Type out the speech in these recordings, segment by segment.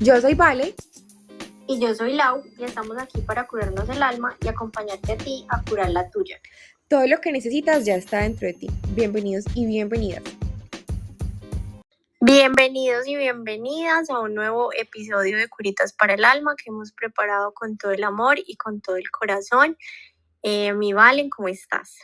Yo soy Vale. Y yo soy Lau y estamos aquí para curarnos el alma y acompañarte a ti a curar la tuya. Todo lo que necesitas ya está dentro de ti. Bienvenidos y bienvenidas. Bienvenidos y bienvenidas a un nuevo episodio de Curitas para el Alma que hemos preparado con todo el amor y con todo el corazón. Mi Valen, ¿cómo estás?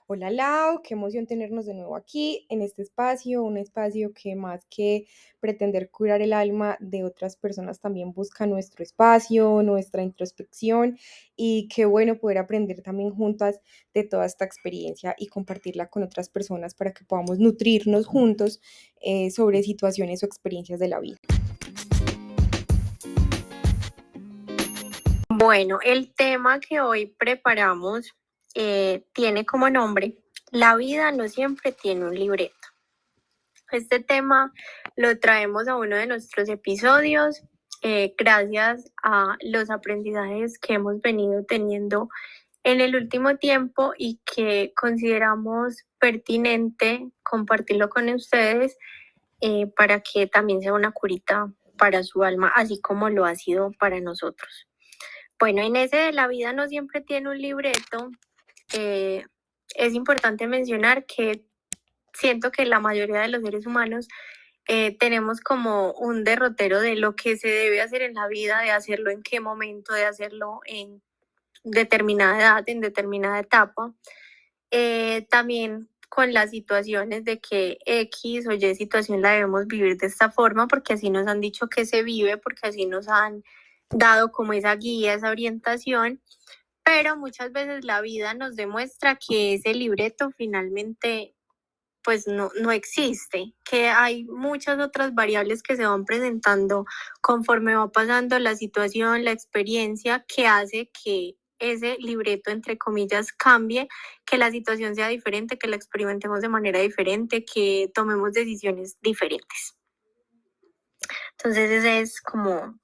Hola Lau, qué emoción tenernos de nuevo aquí en este espacio, un espacio que más que pretender curar el alma de otras personas también busca nuestro espacio, nuestra introspección y qué bueno poder aprender también juntas de toda esta experiencia y compartirla con otras personas para que podamos nutrirnos juntos sobre situaciones o experiencias de la vida. Bueno, el tema que hoy preparamos tiene como nombre: La vida no siempre tiene un libreto. Este tema lo traemos a uno de nuestros episodios gracias a los aprendizajes que hemos venido teniendo en el último tiempo y que consideramos pertinente compartirlo con ustedes para que también sea una curita para su alma, así como lo ha sido para nosotros. Bueno, en ese de la vida no siempre tiene un libreto. Es importante mencionar que siento que la mayoría de los seres humanos tenemos como un derrotero de lo que se debe hacer en la vida, de hacerlo en qué momento, de hacerlo en determinada edad, en determinada etapa. También con las situaciones de que X o Y situación la debemos vivir de esta forma, porque así nos han dicho que se vive, porque así nos han dado como esa guía, esa orientación, pero muchas veces la vida nos demuestra que ese libreto finalmente pues no existe, que hay muchas otras variables que se van presentando conforme va pasando la situación, la experiencia, que hace que ese libreto, entre comillas, cambie, que la situación sea diferente, que la experimentemos de manera diferente, que tomemos decisiones diferentes. Entonces esa es como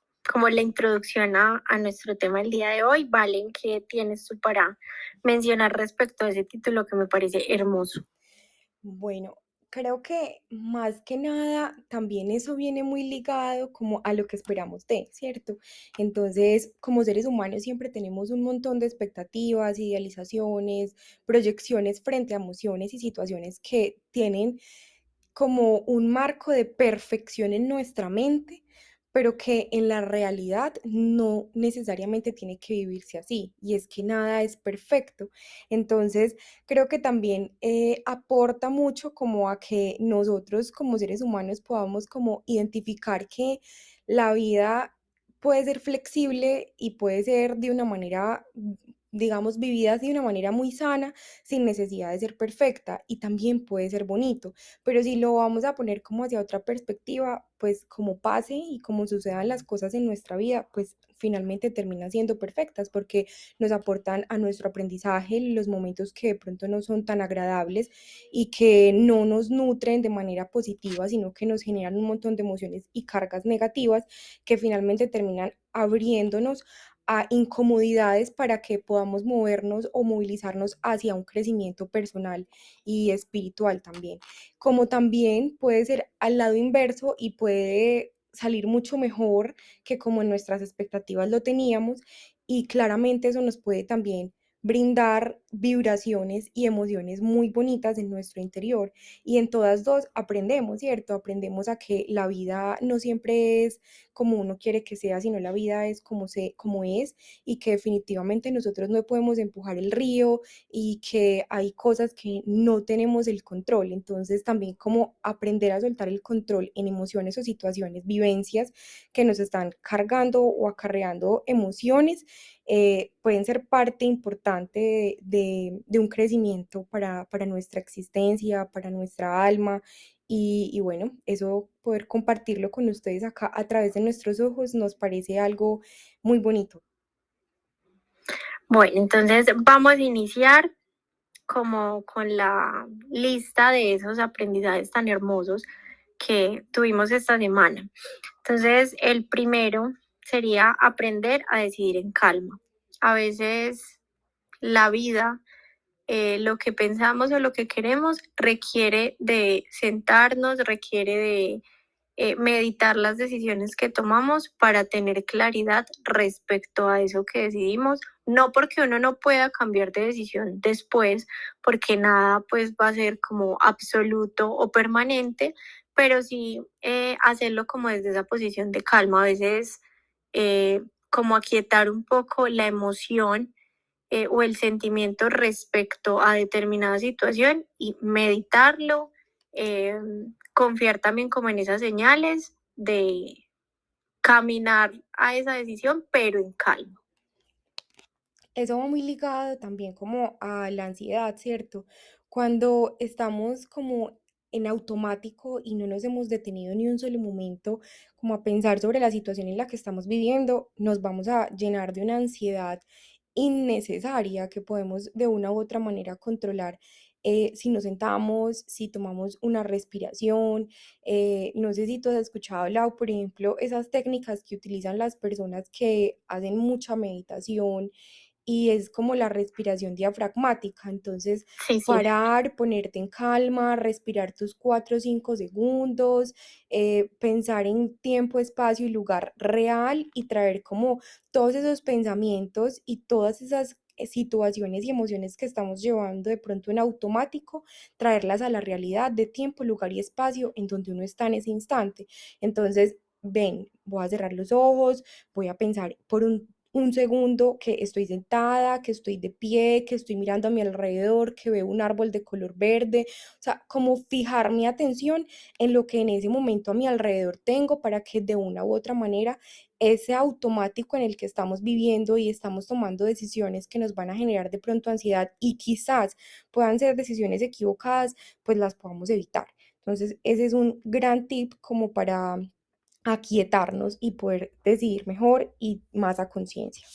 la introducción a nuestro tema del día de hoy. Valen, ¿qué tienes tú para mencionar respecto a ese título que me parece hermoso? Bueno, creo que más que nada también eso viene muy ligado como a lo que esperamos de, ¿cierto? Entonces, como seres humanos siempre tenemos un montón de expectativas, idealizaciones, proyecciones frente a emociones y situaciones que tienen como un marco de perfección en nuestra mente, pero que en la realidad no necesariamente tiene que vivirse así, y es que nada es perfecto. Entonces, creo que también aporta mucho como a que nosotros como seres humanos podamos como identificar que la vida puede ser flexible y puede ser de una manera, digamos, vivida de una manera muy sana, sin necesidad de ser perfecta, y también puede ser bonito. Pero si lo vamos a poner como hacia otra perspectiva, pues como pase y como sucedan las cosas en nuestra vida, pues finalmente terminan siendo perfectas porque nos aportan a nuestro aprendizaje los momentos que de pronto no son tan agradables y que no nos nutren de manera positiva, sino que nos generan un montón de emociones y cargas negativas que finalmente terminan abriéndonos a incomodidades para que podamos movernos o movilizarnos hacia un crecimiento personal y espiritual también. Como también puede ser al lado inverso y puede salir mucho mejor que como en nuestras expectativas lo teníamos, y claramente eso nos puede también brindar vibraciones y emociones muy bonitas en nuestro interior, y en todas dos aprendemos, ¿cierto? Aprendemos a que la vida no siempre es como uno quiere que sea, sino la vida es como es, y que definitivamente nosotros no podemos empujar el río y que hay cosas que no tenemos el control. Entonces también como aprender a soltar el control en emociones o situaciones, vivencias que nos están cargando o acarreando emociones, pueden ser parte importante de un crecimiento para nuestra existencia, para nuestra alma. Y bueno, eso poder compartirlo con ustedes acá a través de nuestros ojos nos parece algo muy bonito. Bueno, entonces vamos a iniciar como con la lista de esos aprendizajes tan hermosos que tuvimos esta semana. Entonces, el primero sería aprender a decidir en calma. A veces la vida, lo que pensamos o lo que queremos requiere de sentarnos, requiere meditar las decisiones que tomamos para tener claridad respecto a eso que decidimos, no porque uno no pueda cambiar de decisión después, porque nada pues va a ser como absoluto o permanente, pero sí hacerlo como desde esa posición de calma, a veces como aquietar un poco la emoción o el sentimiento respecto a determinada situación y meditarlo, eh, confiar también como en esas señales de caminar a esa decisión, pero en calma. Eso va muy ligado también como a la ansiedad, ¿cierto? Cuando estamos como en automático y no nos hemos detenido ni un solo momento como a pensar sobre la situación en la que estamos viviendo, nos vamos a llenar de una ansiedad innecesaria que podemos de una u otra manera controlar. Si nos sentamos, si tomamos una respiración, no sé si tú has escuchado, Lau, por ejemplo, esas técnicas que utilizan las personas que hacen mucha meditación y es como la respiración diafragmática. Entonces, Sí, sí. parar, ponerte en calma, respirar tus 4 o 5 segundos, pensar en tiempo, espacio y lugar real y traer como todos esos pensamientos y todas esas situaciones y emociones que estamos llevando de pronto en automático, traerlas a la realidad de tiempo, lugar y espacio en donde uno está en ese instante. Entonces, ven, voy a cerrar los ojos, voy a pensar por un segundo que estoy sentada, que estoy de pie, que estoy mirando a mi alrededor, que veo un árbol de color verde, o sea, como fijar mi atención en lo que en ese momento a mi alrededor tengo para que de una u otra manera ese automático en el que estamos viviendo y estamos tomando decisiones que nos van a generar de pronto ansiedad y quizás puedan ser decisiones equivocadas, pues las podamos evitar. Entonces, ese es un gran tip como para aquietarnos y poder decidir mejor y más a conciencia.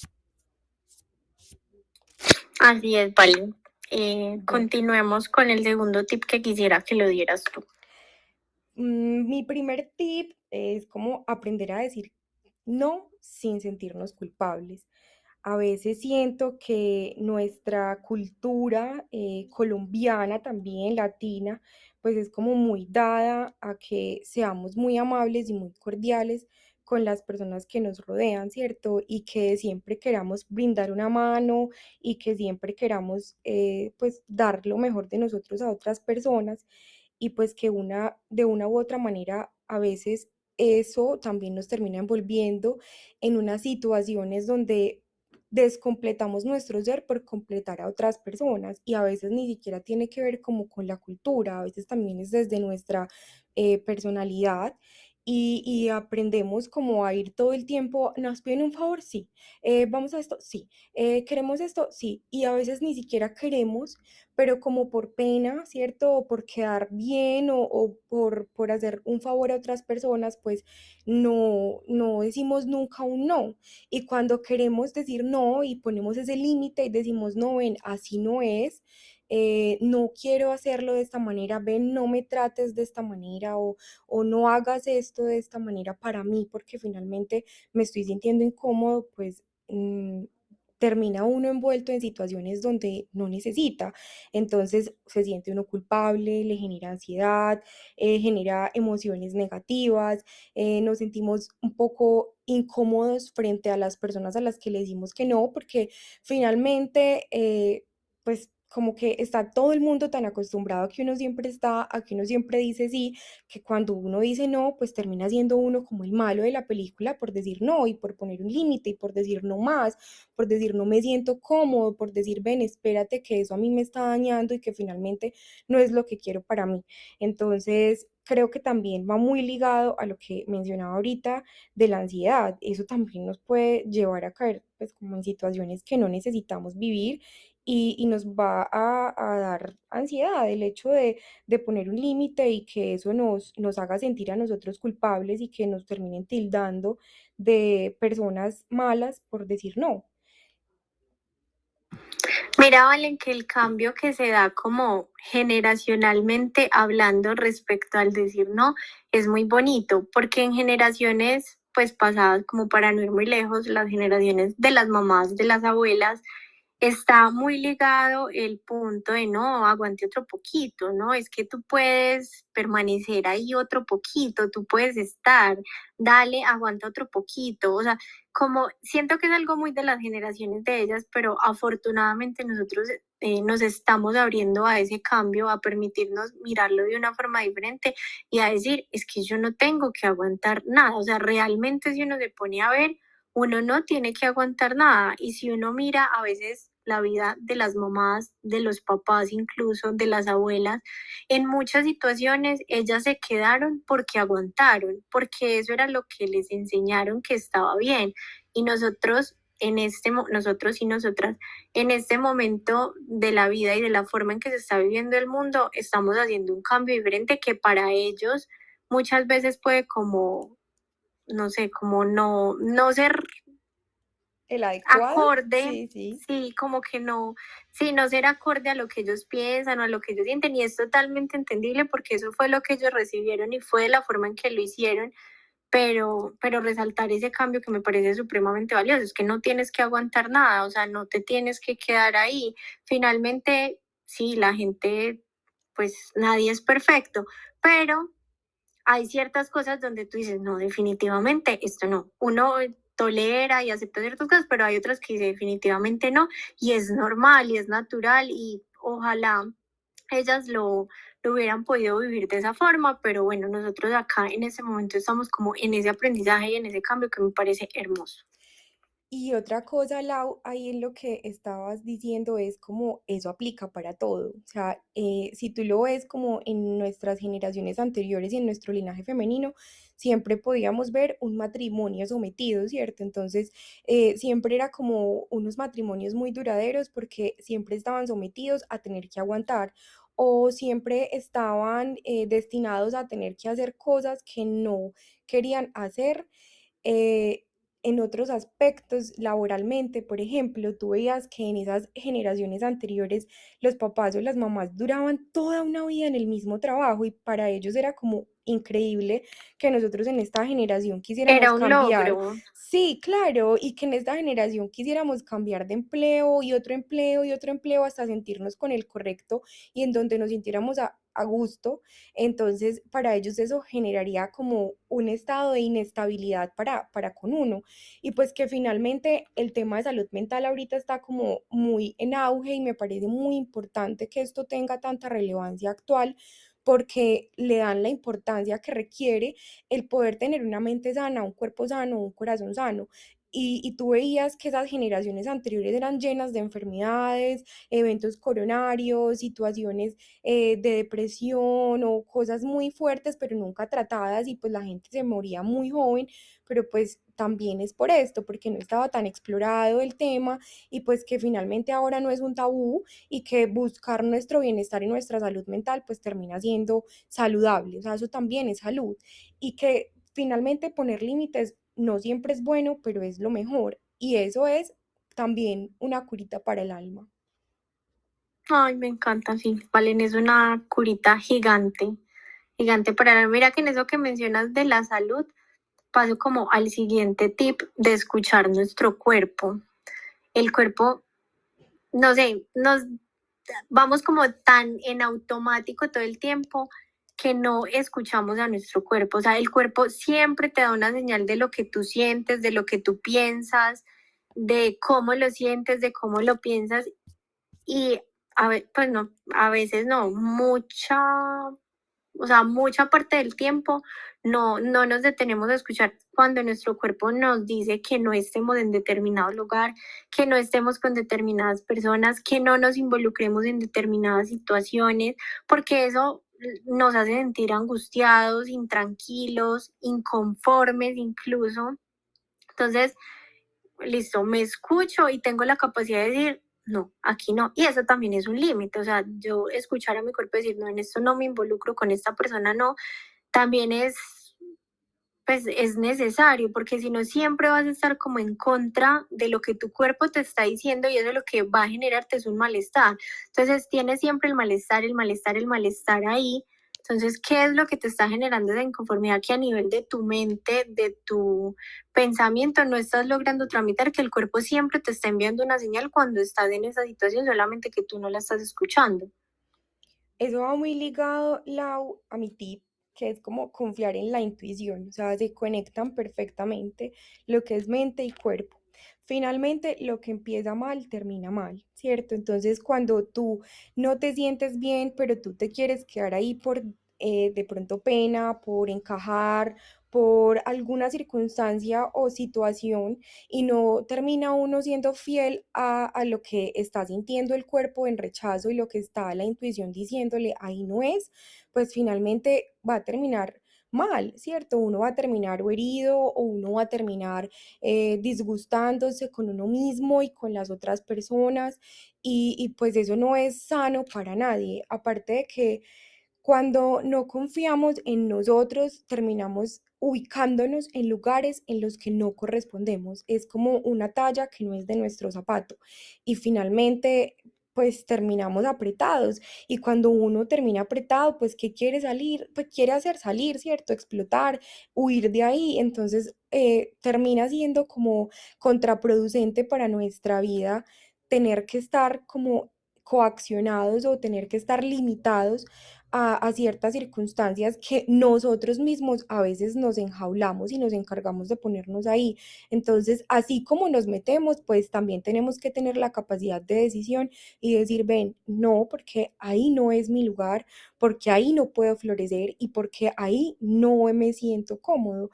Así es, vale. Bueno, Continuemos con el segundo tip que quisiera que lo dieras tú. mi primer tip es como aprender a decir no sin sentirnos culpables. A veces siento que nuestra cultura colombiana, también latina, pues es como muy dada a que seamos muy amables y muy cordiales con las personas que nos rodean, ¿cierto? Y que siempre queramos brindar una mano y que siempre queramos pues dar lo mejor de nosotros a otras personas y pues que de una u otra manera a veces eso también nos termina envolviendo en unas situaciones donde descompletamos nuestro ser por completar a otras personas y a veces ni siquiera tiene que ver como con la cultura, a veces también es desde nuestra personalidad y aprendemos como a ir todo el tiempo, ¿nos piden un favor? Sí. ¿Vamos a esto? Sí. ¿Queremos esto? Sí. Y a veces ni siquiera queremos, pero como por pena, ¿cierto? O por quedar bien o por hacer un favor a otras personas, pues no decimos nunca un no. Y cuando queremos decir no y ponemos ese límite y decimos, no, ven, así no es, no quiero hacerlo de esta manera, ven, no me trates de esta manera o no hagas esto de esta manera para mí, porque finalmente me estoy sintiendo incómodo, pues termina uno envuelto en situaciones donde no necesita. Entonces se siente uno culpable, le genera ansiedad, genera emociones negativas, nos sentimos un poco incómodos frente a las personas a las que le decimos que no, porque finalmente, pues como que está todo el mundo tan acostumbrado a que uno siempre está, a que uno siempre dice sí, que cuando uno dice no, pues termina siendo uno como el malo de la película por decir no y por poner un límite y por decir no más, por decir no me siento cómodo, por decir ven, espérate que eso a mí me está dañando y que finalmente no es lo que quiero para mí. Entonces, creo que también va muy ligado a lo que mencionaba ahorita de la ansiedad. Eso también nos puede llevar a caer pues como en situaciones que no necesitamos vivir y nos va a dar ansiedad el hecho de poner un límite y que eso nos haga sentir a nosotros culpables y que nos terminen tildando de personas malas por decir no. Mira, Valen, que el cambio que se da como generacionalmente hablando respecto al decir no es muy bonito, porque en generaciones pues pasadas, como para no ir muy lejos, las generaciones de las mamás, de las abuelas, está muy ligado el punto de no, aguante otro poquito, ¿no? Es que tú puedes permanecer ahí otro poquito, tú puedes estar, dale, aguanta otro poquito, o sea, como siento que es algo muy de las generaciones de ellas, pero afortunadamente nosotros nos estamos abriendo a ese cambio, a permitirnos mirarlo de una forma diferente y a decir, es que yo no tengo que aguantar nada, o sea, realmente si uno se pone a ver, uno no tiene que aguantar nada y si uno mira a veces la vida de las mamás, de los papás incluso, de las abuelas, en muchas situaciones ellas se quedaron porque aguantaron, porque eso era lo que les enseñaron que estaba bien y nosotros nosotros y nosotras en este momento de la vida y de la forma en que se está viviendo el mundo, estamos haciendo un cambio diferente que para ellos muchas veces puede como no sé, como no ser ¿El adecuado? acorde, Sí, sí. sí, como que no, sí, no ser acorde a lo que ellos piensan o a lo que ellos sienten, y es totalmente entendible porque eso fue lo que ellos recibieron y fue la forma en que lo hicieron, pero resaltar ese cambio que me parece supremamente valioso, es que no tienes que aguantar nada, o sea, no te tienes que quedar ahí. Finalmente, sí, la gente, pues nadie es perfecto, pero hay ciertas cosas donde tú dices, no, definitivamente esto no. Uno tolera y acepta ciertas cosas, pero hay otras que dice definitivamente no, y es normal y es natural y ojalá ellas lo hubieran podido vivir de esa forma, pero bueno, nosotros acá en ese momento estamos como en ese aprendizaje y en ese cambio que me parece hermoso. Y otra cosa, Lau, ahí en lo que estabas diciendo es como eso aplica para todo. O sea, si tú lo ves como en nuestras generaciones anteriores y en nuestro linaje femenino, siempre podíamos ver un matrimonio sometido, ¿cierto? Entonces, siempre era como unos matrimonios muy duraderos porque siempre estaban sometidos a tener que aguantar o siempre estaban destinados a tener que hacer cosas que no querían hacer. eh, en otros aspectos, laboralmente, por ejemplo, tú veías que en esas generaciones anteriores los papás o las mamás duraban toda una vida en el mismo trabajo y para ellos era como increíble que nosotros en esta generación quisiéramos Era un cambiar. logro. Sí, claro, y que en esta generación quisiéramos cambiar de empleo y otro empleo y otro empleo hasta sentirnos con el correcto y en donde nos sintiéramos a gusto. Entonces, para ellos eso generaría como un estado de inestabilidad para con uno. Y pues que finalmente el tema de salud mental ahorita está como muy en auge y me parece muy importante que esto tenga tanta relevancia actual porque le dan la importancia que requiere el poder tener una mente sana, un cuerpo sano, un corazón sano. Y tú veías que esas generaciones anteriores eran llenas de enfermedades, eventos coronarios, situaciones de depresión o cosas muy fuertes, pero nunca tratadas y pues la gente se moría muy joven, pero pues también es por esto, porque no estaba tan explorado el tema y pues que finalmente ahora no es un tabú y que buscar nuestro bienestar y nuestra salud mental pues termina siendo saludable, o sea, eso también es salud y que finalmente poner límites no siempre es bueno, pero es lo mejor y eso es también una curita para el alma. Ay, me encanta, sí. Valen, es una curita gigante, gigante para mira que en eso que mencionas de la salud, paso como al siguiente tip de escuchar nuestro cuerpo. El cuerpo, no sé, nos vamos como tan en automático todo el tiempo que no escuchamos a nuestro cuerpo. O sea, el cuerpo siempre te da una señal de lo que tú sientes, de lo que tú piensas, de cómo lo sientes, de cómo lo piensas. Y pues no, a veces no, o sea, mucha parte del tiempo no nos detenemos a escuchar cuando nuestro cuerpo nos dice que no estemos en determinado lugar, que no estemos con determinadas personas, que no nos involucremos en determinadas situaciones, porque eso nos hace sentir angustiados, intranquilos, inconformes incluso. Entonces, listo, me escucho y tengo la capacidad de decir, no, aquí no. Y eso también es un límite, o sea, yo escuchar a mi cuerpo decir, no, en esto no me involucro, con esta persona no, también pues es necesario, porque si no siempre vas a estar como en contra de lo que tu cuerpo te está diciendo y eso lo que va a generarte es un malestar. Entonces tienes siempre el malestar, el malestar, el malestar ahí. Entonces, ¿qué es lo que te está generando esa inconformidad que a nivel de tu mente, de tu pensamiento, no estás logrando tramitar, que el cuerpo siempre te está enviando una señal cuando estás en esa situación, solamente que tú no la estás escuchando? Eso va muy ligado, Lau, a mi tip, que es como confiar en la intuición, o sea, se conectan perfectamente lo que es mente y cuerpo. Finalmente, lo que empieza mal termina mal, ¿cierto? Entonces, cuando tú no te sientes bien, pero tú te quieres quedar ahí por de pronto pena, por encajar, por alguna circunstancia o situación, y no termina uno siendo fiel a lo que está sintiendo el cuerpo en rechazo y lo que está la intuición diciéndole ahí no es, pues finalmente va a terminar mal, ¿cierto? Uno va a terminar o herido o uno va a terminar disgustándose con uno mismo y con las otras personas y pues eso no es sano para nadie. Aparte de que cuando no confiamos en nosotros, terminamos ubicándonos en lugares en los que no correspondemos. Es como una talla que no es de nuestro zapato. Y finalmente, pues terminamos apretados. Y cuando uno termina apretado, pues ¿qué quiere salir? Pues quiere hacer salir, ¿cierto? Explotar, huir de ahí. Entonces, termina siendo como contraproducente para nuestra vida tener que estar como coaccionados o tener que estar limitados a ciertas circunstancias que nosotros mismos a veces nos enjaulamos y nos encargamos de ponernos ahí. Entonces, así como nos metemos, pues también tenemos que tener la capacidad de decisión y decir, ven, no, porque ahí no es mi lugar, porque ahí no puedo florecer y porque ahí no me siento cómodo.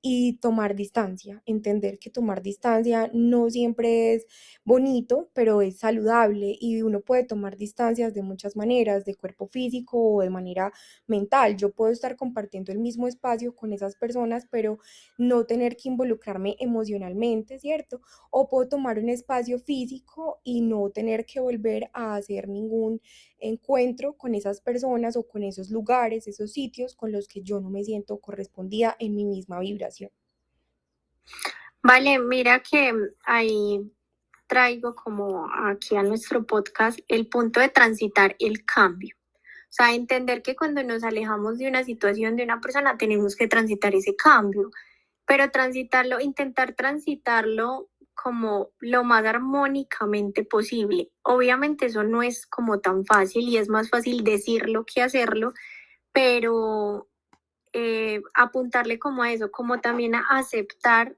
Y tomar distancia, entender que tomar distancia no siempre es bonito, pero es saludable y uno puede tomar distancias de muchas maneras, de cuerpo físico o de manera mental. Yo puedo estar compartiendo el mismo espacio con esas personas, pero no tener que involucrarme emocionalmente, ¿cierto? O puedo tomar un espacio físico y no tener que volver a hacer ningún encuentro con esas personas o con esos lugares, esos sitios con los que yo no me siento correspondida en mi misma vibración. Vale, mira que ahí traigo como aquí a nuestro podcast el punto de transitar el cambio. O sea, entender que cuando nos alejamos de una situación, de una persona, tenemos que transitar ese cambio, pero transitarlo, intentar transitarlo como lo más armónicamente posible. Obviamente eso no es como tan fácil y es más fácil decirlo que hacerlo, pero apuntarle como a eso, como también a aceptar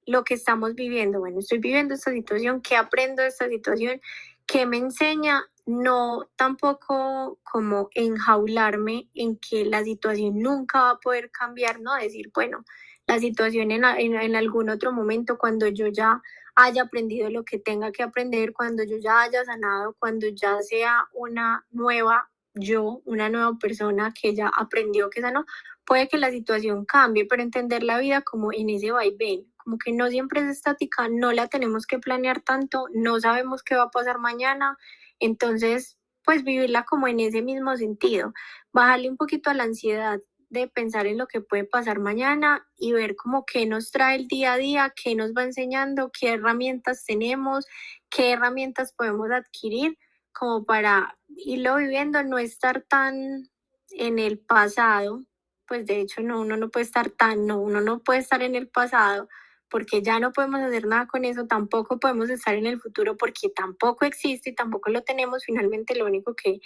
lo que estamos viviendo. Bueno, estoy viviendo esta situación, ¿qué aprendo de esta situación? ¿Qué me enseña? No tampoco como enjaularme en que la situación nunca va a poder cambiar, ¿no? Decir, bueno, la situación en algún otro momento, cuando yo ya haya aprendido lo que tenga que aprender, cuando yo ya haya sanado, cuando ya sea una nueva yo, una nueva persona que ya aprendió que sanó, puede que la situación cambie, pero entender la vida como en ese vaivén, como que no siempre es estática, no la tenemos que planear tanto, no sabemos qué va a pasar mañana, entonces, pues vivirla como en ese mismo sentido, bajarle un poquito a la ansiedad de pensar en lo que puede pasar mañana y ver como qué nos trae el día a día, qué nos va enseñando, qué herramientas tenemos, qué herramientas podemos adquirir como para irlo viviendo, no estar tan en el pasado, pues de hecho no, uno no puede estar tan, no, uno no puede estar en el pasado porque ya no podemos hacer nada con eso, tampoco podemos estar en el futuro porque tampoco existe y tampoco lo tenemos, finalmente lo único que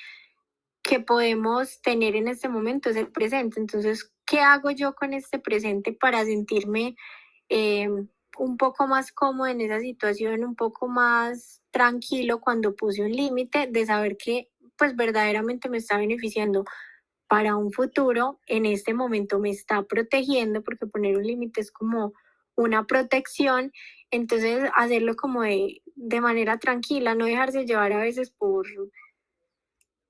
podemos tener en este momento es el presente. Entonces, ¿qué hago yo con este presente para sentirme un poco más cómodo en esa situación, un poco más tranquilo cuando puse un límite de saber que pues verdaderamente me está beneficiando para un futuro, en este momento me está protegiendo, porque poner un límite es como una protección, entonces hacerlo como de manera tranquila, no dejarse llevar a veces por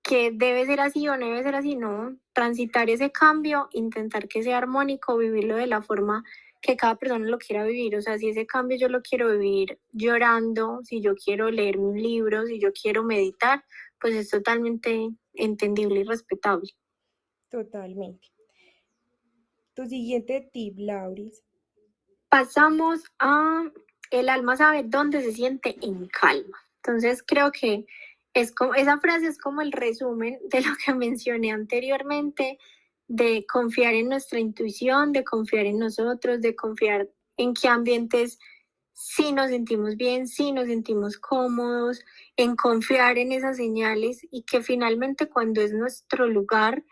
que debe ser así o no debe ser así, no, transitar ese cambio, intentar que sea armónico, vivirlo de la forma que cada persona lo quiera vivir, o sea, si ese cambio yo lo quiero vivir llorando, si yo quiero leer un libro, si yo quiero meditar, pues es totalmente entendible y respetable. Totalmente. Tu siguiente tip, Lauris. Pasamos a el alma sabe dónde se siente en calma. Entonces creo que Es como, esa frase es como el resumen de lo que mencioné anteriormente, de confiar en nuestra intuición, de confiar en nosotros, de confiar en qué ambientes sí nos sentimos bien, sí nos sentimos cómodos, en confiar en esas señales y que finalmente cuando es nuestro lugar,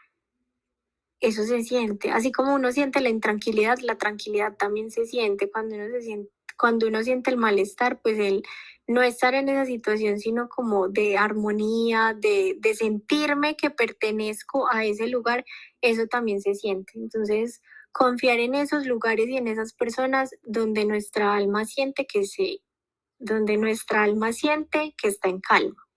eso se siente. Así como uno siente la tranquilidad también se siente cuando uno se siente, cuando uno siente el malestar, pues el no estar en esa situación, sino como de armonía, de sentirme que pertenezco a ese lugar, eso también se siente. Entonces, confiar en esos lugares y en esas personas donde nuestra alma siente donde nuestra alma siente que está en calma.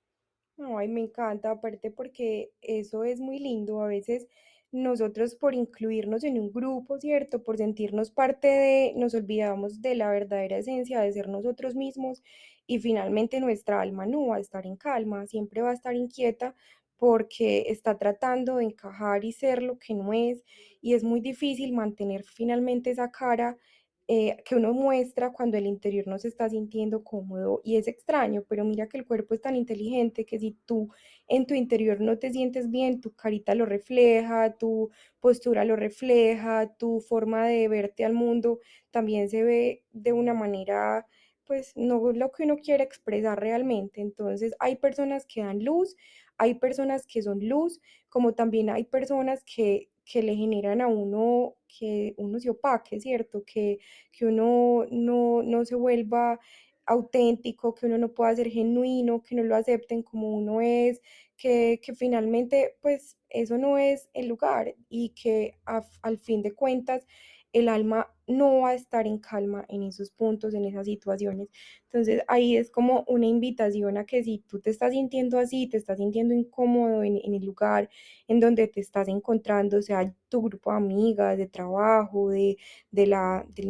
Ay, me encanta, aparte porque eso es muy lindo. A veces nosotros por incluirnos en un grupo, ¿cierto? Por sentirnos parte de, nos olvidamos de la verdadera esencia de ser nosotros mismos y finalmente nuestra alma no va a estar en calma, siempre va a estar inquieta porque está tratando de encajar y ser lo que no es y es muy difícil mantener finalmente esa cara que uno muestra cuando el interior no se está sintiendo cómodo y es extraño, pero mira que el cuerpo es tan inteligente que si tú en tu interior no te sientes bien, tu carita lo refleja, tu postura lo refleja, tu forma de verte al mundo también se ve de una manera, pues no lo que uno quiere expresar realmente. Entonces hay personas que dan luz, hay personas que son luz, como también hay personas que le generan a uno que uno se opaque, ¿cierto? Que uno no se vuelva auténtico, que uno no pueda ser genuino, que no lo acepten como uno es, que finalmente pues eso no es el lugar y que al fin de cuentas el alma no va a estar en calma en esos puntos, en esas situaciones. Entonces ahí es como una invitación a que si tú te estás sintiendo así, te estás sintiendo incómodo en el lugar en donde te estás encontrando, sea tu grupo de amigas, de trabajo, del,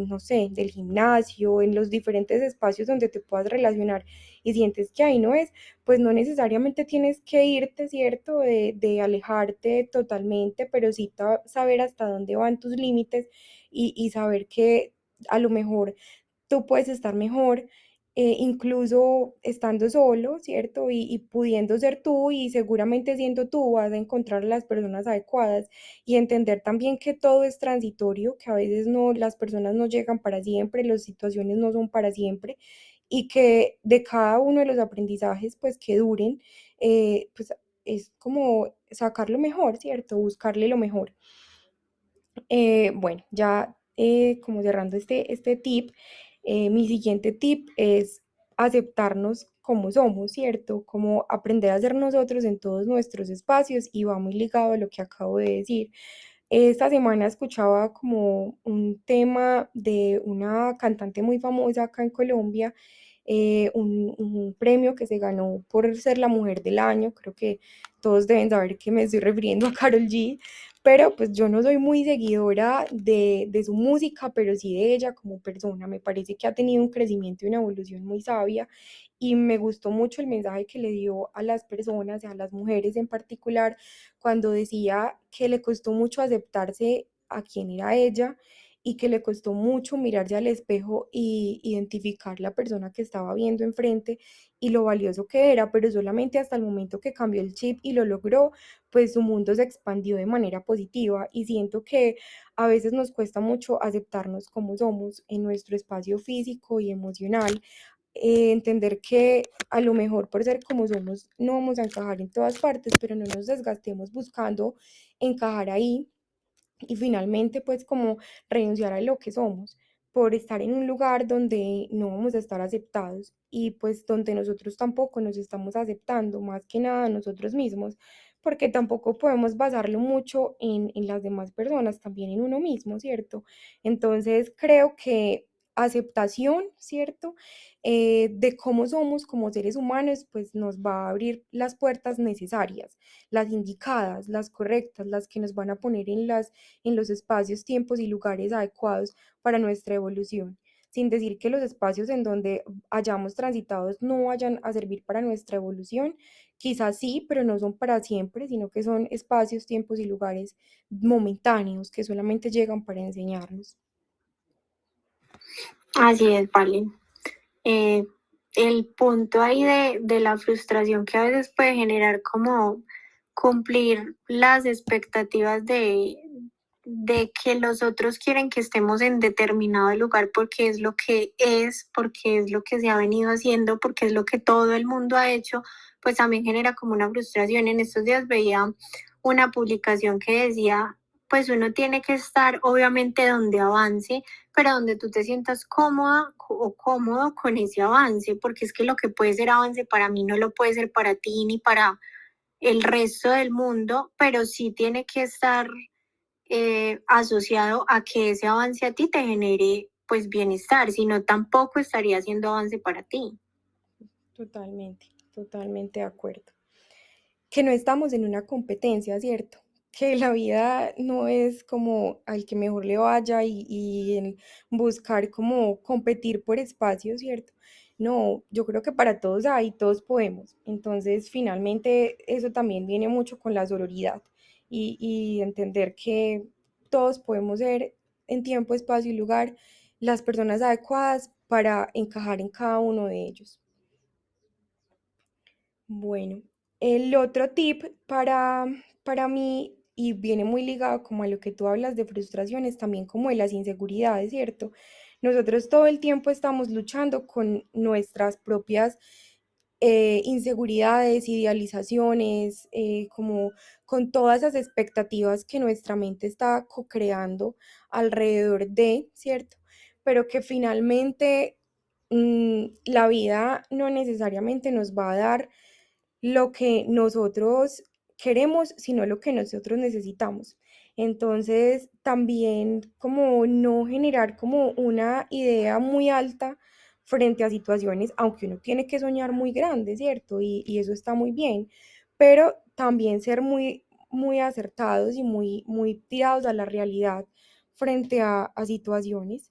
no sé, del gimnasio, en los diferentes espacios donde te puedas relacionar y sientes que ahí no es, pues no necesariamente tienes que irte, ¿cierto? De alejarte totalmente, pero sí saber hasta dónde van tus límites y saber que a lo mejor tú puedes estar mejor, incluso estando solo, ¿cierto? Y pudiendo ser tú y seguramente siendo tú vas a encontrar las personas adecuadas y entender también que todo es transitorio, que a veces no, las personas no llegan para siempre, las situaciones no son para siempre y que de cada uno de los aprendizajes, pues que duren, pues es como sacar lo mejor, ¿cierto? Buscarle lo mejor. Bueno, ya como cerrando este tip, mi siguiente tip es aceptarnos como somos, ¿cierto? Como aprender a ser nosotros en todos nuestros espacios y va muy ligado a lo que acabo de decir. Esta semana escuchaba como un tema de una cantante muy famosa acá en Colombia, un premio que se ganó por ser la mujer del año. Creo que todos deben saber que me estoy refiriendo a Karol G, pero pues yo no soy muy seguidora de su música, pero sí de ella como persona. Me parece que ha tenido un crecimiento y una evolución muy sabia y me gustó mucho el mensaje que le dio a las personas, a las mujeres en particular, cuando decía que le costó mucho aceptarse a quién era ella y que le costó mucho mirarse al espejo y identificar la persona que estaba viendo enfrente y lo valioso que era, pero solamente hasta el momento que cambió el chip y lo logró, pues su mundo se expandió de manera positiva y siento que a veces nos cuesta mucho aceptarnos como somos en nuestro espacio físico y emocional, entender que a lo mejor por ser como somos no vamos a encajar en todas partes, pero no nos desgastemos buscando encajar ahí y finalmente pues como renunciar a lo que somos por estar en un lugar donde no vamos a estar aceptados y pues donde nosotros tampoco nos estamos aceptando, más que nada nosotros mismos, porque tampoco podemos basarlo mucho en las demás personas, también en uno mismo, ¿cierto? Entonces creo que aceptación, ¿cierto? De cómo somos como seres humanos, pues nos va a abrir las puertas necesarias, las indicadas, las correctas, las que nos van a poner en los espacios, tiempos y lugares adecuados para nuestra evolución, sin decir que los espacios en donde hayamos transitado no vayan a servir para nuestra evolución, quizás sí, pero no son para siempre, sino que son espacios, tiempos y lugares momentáneos que solamente llegan para enseñarnos. Así es, vale. el punto ahí de la frustración que a veces puede generar como cumplir las expectativas de que los otros quieren que estemos en determinado lugar porque es lo que es, porque es lo que se ha venido haciendo, porque es lo que todo el mundo ha hecho, pues también genera como una frustración. En estos días veía una publicación que decía, pues uno tiene que estar obviamente donde avance, pero donde tú te sientas cómoda o cómodo con ese avance, porque es que lo que puede ser avance para mí no lo puede ser para ti ni para el resto del mundo, pero sí tiene que estar asociado a que ese avance a ti te genere pues bienestar, si no tampoco estaría haciendo avance para ti. Totalmente, totalmente de acuerdo. Que no estamos en una competencia, ¿cierto? Que la vida no es como al que mejor le vaya y en buscar como competir por espacio, ¿cierto? No, yo creo que para todos hay, todos podemos. Entonces, finalmente, eso también viene mucho con la sororidad y entender que todos podemos ser en tiempo, espacio y lugar las personas adecuadas para encajar en cada uno de ellos. Bueno, el otro tip para mí, y viene muy ligado como a lo que tú hablas de frustraciones, también como de las inseguridades, ¿cierto? Nosotros todo el tiempo estamos luchando con nuestras propias inseguridades, idealizaciones, como con todas esas expectativas que nuestra mente está co-creando alrededor de, ¿cierto? Pero que finalmente la vida no necesariamente nos va a dar lo que nosotros queremos, sino lo que nosotros necesitamos. Entonces, también como no generar como una idea muy alta frente a situaciones, aunque uno tiene que soñar muy grande, ¿cierto? Y eso está muy bien, pero también ser muy, muy acertados y muy, muy tirados a la realidad frente a situaciones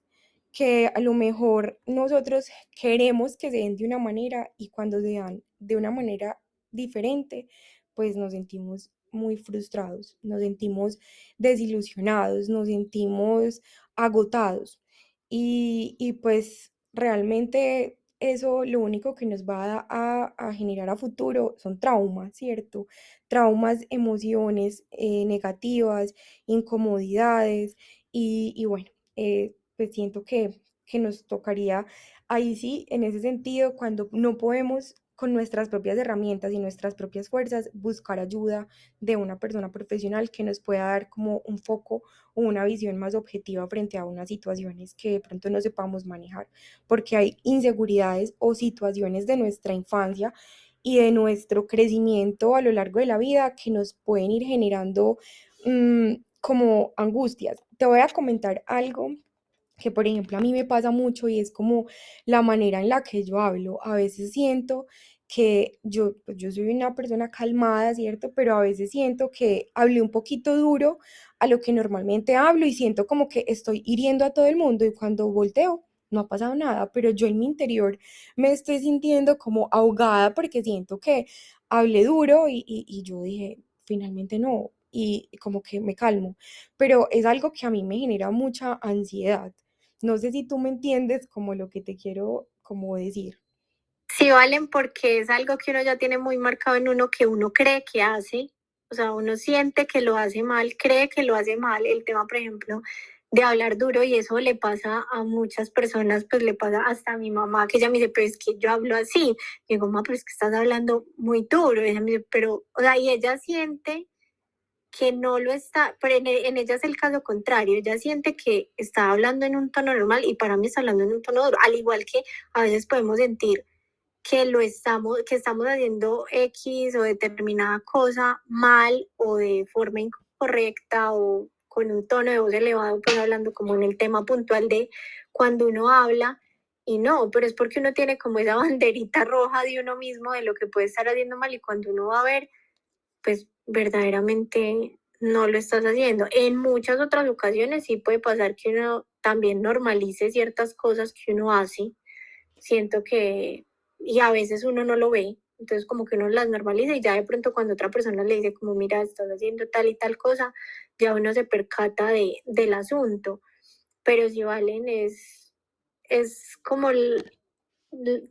que a lo mejor nosotros queremos que se den de una manera y cuando se dan de una manera diferente, pues nos sentimos muy frustrados, nos sentimos desilusionados, nos sentimos agotados. Y pues realmente eso lo único que nos va a generar a futuro son traumas, ¿cierto? Traumas, emociones negativas, incomodidades y bueno, pues siento que nos tocaría ahí sí, en ese sentido, cuando no podemos con nuestras propias herramientas y nuestras propias fuerzas buscar ayuda de una persona profesional que nos pueda dar como un foco o una visión más objetiva frente a unas situaciones que de pronto no sepamos manejar, porque hay inseguridades o situaciones de nuestra infancia y de nuestro crecimiento a lo largo de la vida que nos pueden ir generando como angustias. Te voy a comentar algo que por ejemplo a mí me pasa mucho y es como la manera en la que yo hablo. A veces siento que yo, pues yo soy una persona calmada, ¿cierto? Pero a veces siento que hablé un poquito duro a lo que normalmente hablo y siento como que estoy hiriendo a todo el mundo y cuando volteo no ha pasado nada, pero yo en mi interior me estoy sintiendo como ahogada porque siento que hablé duro y yo dije, finalmente no, y como que me calmo, pero es algo que a mí me genera mucha ansiedad. No sé si tú me entiendes como lo que te quiero como decir. Sí, Valen, porque es algo que uno ya tiene muy marcado en uno que uno cree que hace, o sea, uno siente que lo hace mal, cree que lo hace mal, el tema, por ejemplo, de hablar duro y eso le pasa a muchas personas, pues le pasa hasta a mi mamá, que ella me dice, pero es que yo hablo así, y digo, mamá, pero es que estás hablando muy duro, y ella me dice, pero, o sea, y ella siente que no lo está, pero en ella es el caso contrario, ella siente que está hablando en un tono normal y para mí está hablando en un tono duro, al igual que a veces podemos sentir que que estamos haciendo X o determinada cosa mal o de forma incorrecta o con un tono de voz elevado, pues hablando como en el tema puntual de cuando uno habla y no, pero es porque uno tiene como esa banderita roja de uno mismo de lo que puede estar haciendo mal y cuando uno va a ver, pues verdaderamente no lo estás haciendo. En muchas otras ocasiones sí puede pasar que uno también normalice ciertas cosas que uno hace. Siento que, y a veces uno no lo ve, entonces como que uno las normaliza y ya de pronto cuando otra persona le dice como, mira, estás haciendo tal y tal cosa, ya uno se percata del asunto. Pero si Valen es como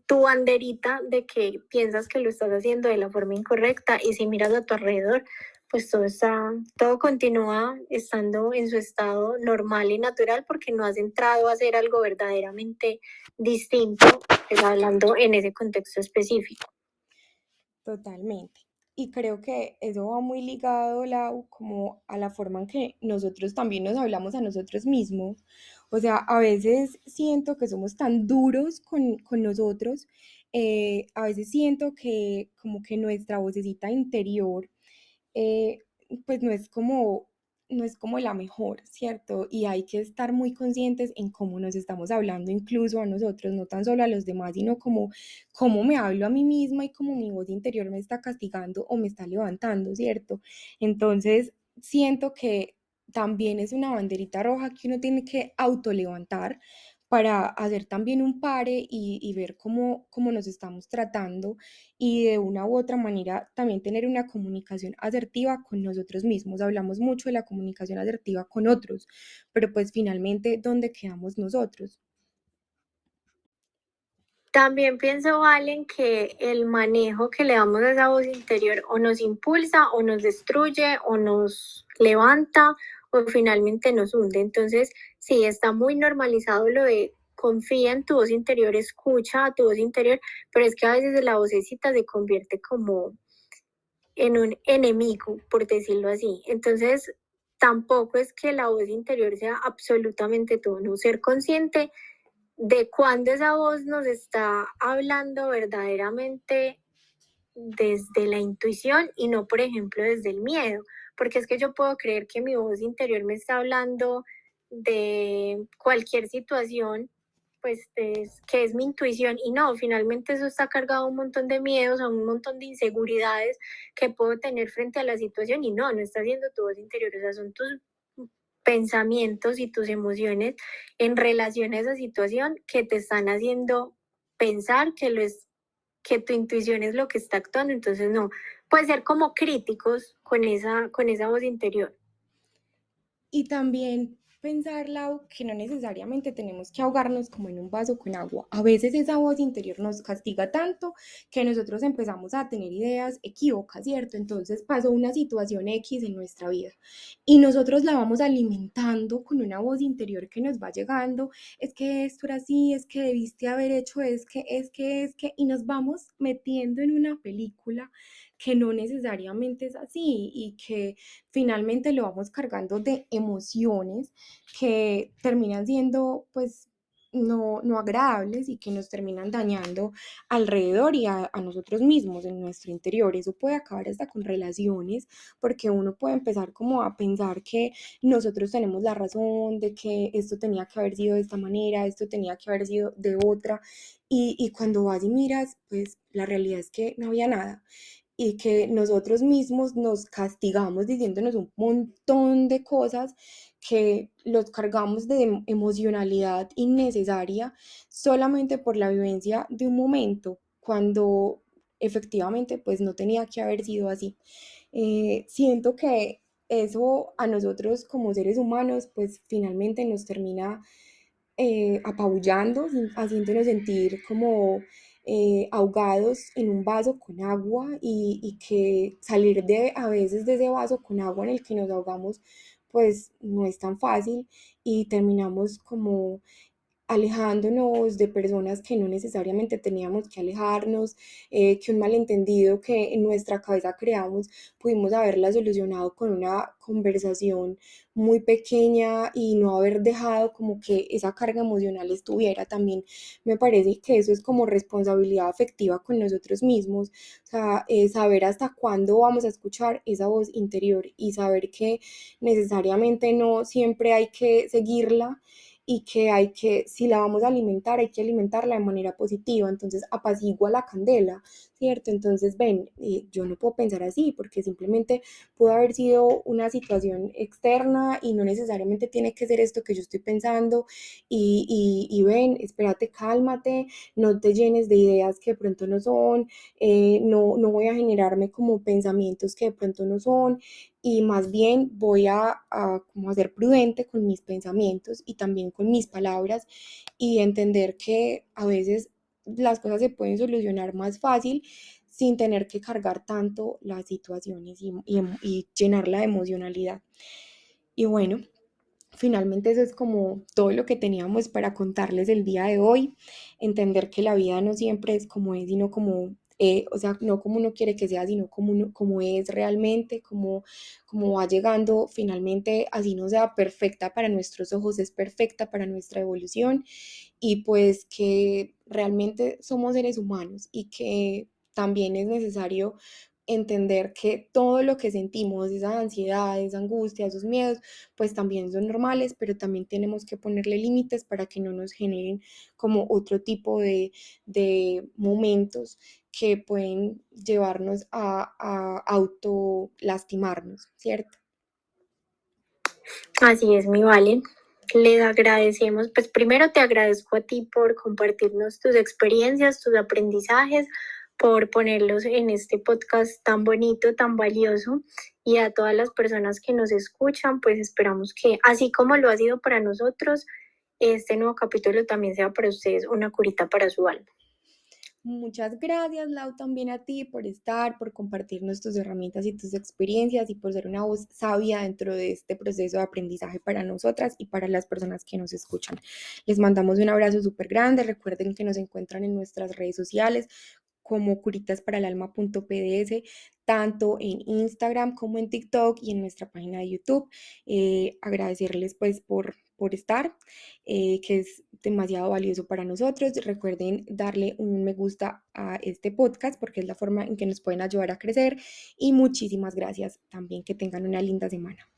tu banderita de que piensas que lo estás haciendo de la forma incorrecta y si miras a tu alrededor, pues todo continúa estando en su estado normal y natural porque no has entrado a hacer algo verdaderamente distinto, pues hablando en ese contexto específico. Totalmente. Y creo que eso va muy ligado, Lau, como a la forma en que nosotros también nos hablamos a nosotros mismos. O sea, a veces siento que somos tan duros con nosotros, a veces siento que como que nuestra vocecita interior eh, pues no es como la mejor, ¿cierto? Y hay que estar muy conscientes en cómo nos estamos hablando incluso a nosotros, no tan solo a los demás, sino como cómo me hablo a mí misma y cómo mi voz interior me está castigando o me está levantando, ¿cierto? Entonces, siento que también es una banderita roja que uno tiene que autolevantar para hacer también un pare y ver cómo nos estamos tratando y de una u otra manera también tener una comunicación asertiva con nosotros mismos. Hablamos mucho de la comunicación asertiva con otros, pero pues finalmente, ¿dónde quedamos nosotros? También pienso, Valen, que el manejo que le damos a esa voz interior o nos impulsa o nos destruye o nos levanta o finalmente nos hunde. Entonces, sí, está muy normalizado lo de confía en tu voz interior, escucha a tu voz interior, pero es que a veces la vocecita se convierte como en un enemigo, por decirlo así. Entonces, tampoco es que la voz interior sea absolutamente todo, no ser consciente de cuándo esa voz nos está hablando verdaderamente desde la intuición y no, por ejemplo, desde el miedo, porque es que yo puedo creer que mi voz interior me está hablando de cualquier situación, pues que es mi intuición y no, finalmente eso está cargado un montón de miedos, a un montón de inseguridades que puedo tener frente a la situación y no, no está siendo tu voz interior, o sea, son tus pensamientos y tus emociones en relación a esa situación que te están haciendo pensar que lo es que tu intuición es lo que está actuando, entonces no, puede ser como críticos con esa voz interior. Y también pensar, Lau, que no necesariamente tenemos que ahogarnos como en un vaso con agua. A veces esa voz interior nos castiga tanto que nosotros empezamos a tener ideas equívocas, ¿cierto? Entonces pasó una situación X en nuestra vida y nosotros la vamos alimentando con una voz interior que nos va llegando, es que esto era así, es que debiste haber hecho, y nos vamos metiendo en una película que no necesariamente es así y que finalmente lo vamos cargando de emociones que terminan siendo pues no agradables y que nos terminan dañando alrededor y a nosotros mismos en nuestro interior. Eso puede acabar hasta con relaciones porque uno puede empezar como a pensar que nosotros tenemos la razón, de que esto tenía que haber sido de esta manera, esto tenía que haber sido de otra y cuando vas y miras pues la realidad es que no había nada y que nosotros mismos nos castigamos diciéndonos un montón de cosas que los cargamos de emocionalidad innecesaria solamente por la vivencia de un momento, cuando efectivamente pues no tenía que haber sido así. Siento que eso a nosotros como seres humanos pues finalmente nos termina apabullando, haciéndonos sentir como ahogados en un vaso con agua y que salir de a veces de ese vaso con agua en el que nos ahogamos pues no es tan fácil y terminamos como alejándonos de personas que no necesariamente teníamos que alejarnos, que un malentendido que en nuestra cabeza creamos pudimos haberla solucionado con una conversación muy pequeña y no haber dejado como que esa carga emocional estuviera. También me parece que eso es como responsabilidad afectiva con nosotros mismos, o sea, saber hasta cuándo vamos a escuchar esa voz interior y saber que necesariamente no siempre hay que seguirla y que hay que, si la vamos a alimentar, hay que alimentarla de manera positiva, entonces apacigua la candela, ¿cierto? Entonces, ven, yo no puedo pensar así porque simplemente pudo haber sido una situación externa y no necesariamente tiene que ser esto que yo estoy pensando y ven, espérate, cálmate, no te llenes de ideas que de pronto no son, no voy a generarme como pensamientos que de pronto no son y más bien voy como a ser prudente con mis pensamientos y también con mis palabras y entender que a veces las cosas se pueden solucionar más fácil sin tener que cargar tanto las situaciones y llenarla de emocionalidad. Y bueno, finalmente eso es como todo lo que teníamos para contarles el día de hoy. Entender que la vida no siempre es como es, sino como, o sea, no como uno quiere que sea, sino como es realmente, como va llegando finalmente, así no sea perfecta para nuestros ojos, es perfecta para nuestra evolución y pues que realmente somos seres humanos y que también es necesario entender que todo lo que sentimos, esa ansiedad, esa angustia, esos miedos, pues también son normales, pero también tenemos que ponerle límites para que no nos generen como otro tipo de momentos que pueden llevarnos a autolastimarnos, ¿cierto? Así es, mi Vale. Les agradecemos, pues primero te agradezco a ti por compartirnos tus experiencias, tus aprendizajes, por ponerlos en este podcast tan bonito, tan valioso. Y a todas las personas que nos escuchan, pues esperamos que, así como lo ha sido para nosotros, este nuevo capítulo también sea para ustedes una curita para su alma. Muchas gracias, Lau, también a ti por estar, por compartirnos tus herramientas y tus experiencias y por ser una voz sabia dentro de este proceso de aprendizaje para nosotras y para las personas que nos escuchan. Les mandamos un abrazo súper grande. Recuerden que nos encuentran en nuestras redes sociales como curitasparalalma.pds, tanto en Instagram como en TikTok y en nuestra página de YouTube. Agradecerles pues por estar, que es demasiado valioso para nosotros. Recuerden darle un me gusta a este podcast porque es la forma en que nos pueden ayudar a crecer y muchísimas gracias también, que tengan una linda semana.